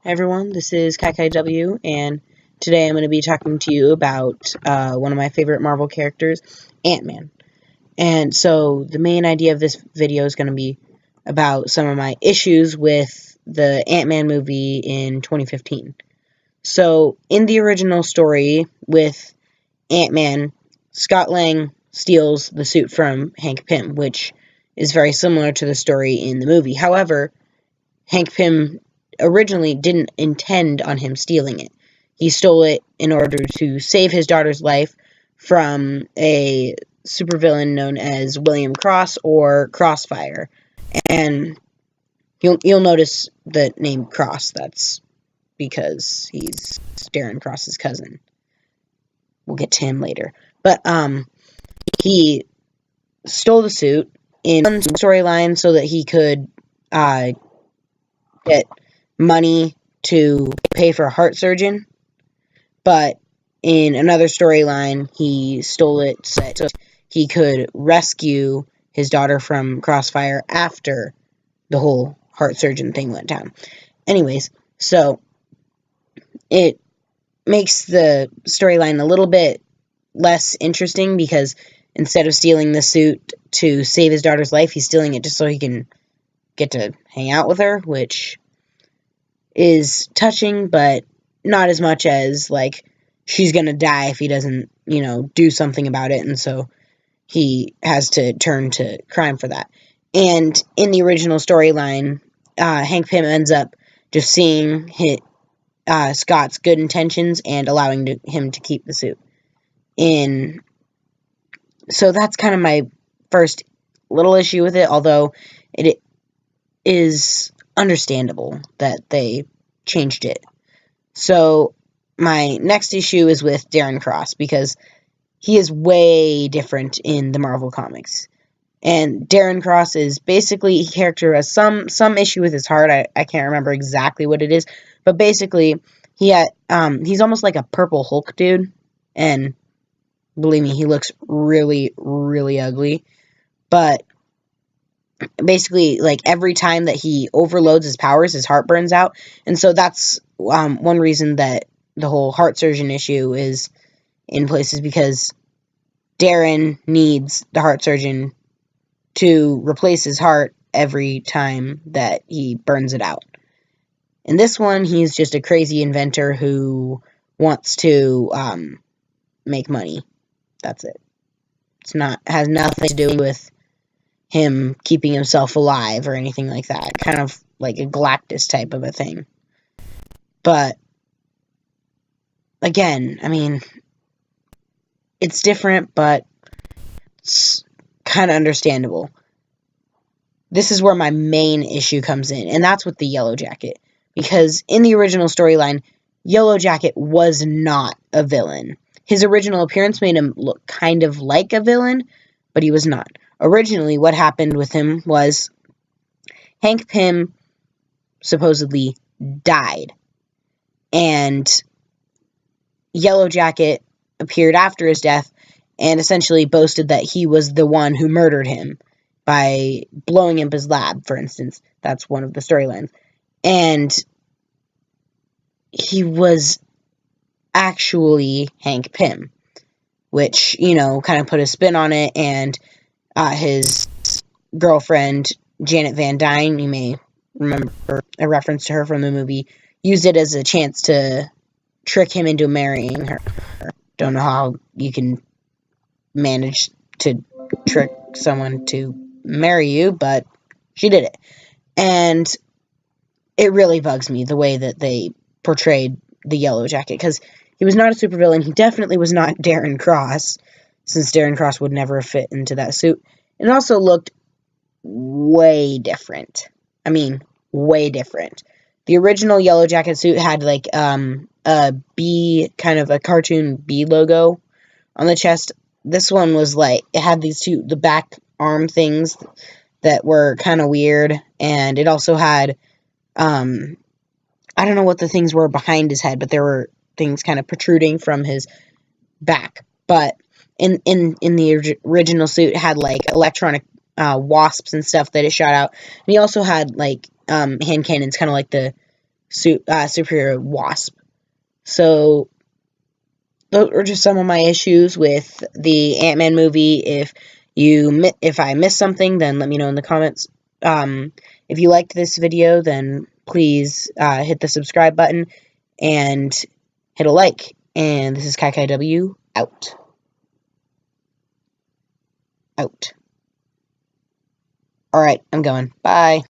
everyone, this is KaiKaiW, and today I'm going to be talking to you about one of my favorite Marvel characters, Ant-Man. And so the main idea of this video is going to be about some of my issues with the Ant-Man movie in 2015. So in the original story with Ant-Man, Scott Lang steals the suit from Hank Pym, which is very similar to the story in the movie. However, Hank Pym originally didn't intend on him stealing it. He stole it in order to save his daughter's life from a supervillain known as William Cross or Crossfire. And you'll notice the name Cross. That's because he's Darren Cross's cousin. We'll get to him later. But he stole the suit in one storyline so that he could get money to pay for a heart surgeon, but in another storyline, he stole it so he could rescue his daughter from Crossfire after the whole heart surgeon thing went down. Anyways, so it makes the storyline a little bit less interesting because instead of stealing the suit to save his daughter's life, he's stealing it just so he can get to hang out with her, which is touching, but not as much as, like, she's gonna die if he doesn't, do something about it, and so he has to turn to crime for that. And in the original storyline, Hank Pym ends up just seeing Scott's good intentions and allowing him to keep the suit. So that's kind of my first little issue with it, although it is understandable that they changed it. So my next issue is with Darren Cross, because he is way different in the Marvel comics. And Darren Cross is basically a character who has some issue with his heart. I can't remember exactly what it is, but basically he's almost like a purple Hulk dude, and believe me, he looks really, really ugly. But basically, like, every time that he overloads his powers, his heart burns out. And so that's one reason that the whole heart surgeon issue is in place, is because Darren needs the heart surgeon to replace his heart every time that he burns it out. In this one, he's just a crazy inventor who wants to make money. That's it. Has nothing to do with him keeping himself alive or anything like that. Kind of like a Galactus type of a thing. But again, I mean, it's different, but it's kind of understandable. This is where my main issue comes in, and that's with the Yellow Jacket. Because in the original storyline, Yellow Jacket was not a villain. His original appearance made him look kind of like a villain, but he was not. Originally, what happened with him was Hank Pym supposedly died, and Yellow Jacket appeared after his death and essentially boasted that he was the one who murdered him by blowing up his lab, for instance. That's one of the storylines. And he was actually Hank Pym, which, kind of put a spin on it, and his girlfriend, Janet Van Dyne, you may remember a reference to her from the movie, used it as a chance to trick him into marrying her. Don't know how you can manage to trick someone to marry you, but she did it. And it really bugs me the way that they portrayed the Yellow Jacket, because he was not a supervillain. He definitely was not Darren Cross, since Darren Cross would never fit into that suit. It also looked way different. I mean, way different. The original Yellow Jacket suit had, like, a bee, kind of a cartoon bee logo on the chest. This one was, like, it had the back arm things that were kind of weird, and it also had, I don't know what the things were behind his head, but there were things kind of protruding from his back. But in the original suit, it had, like, electronic wasps and stuff that it shot out. And he also had, like, hand cannons, kind of like the superhero Wasp. So those are just some of my issues with the Ant-Man movie. If I missed something, then let me know in the comments. If you liked this video, then please hit the subscribe button and hit a like. And this is KaiKaiW out. Out. Alright, I'm going. Bye.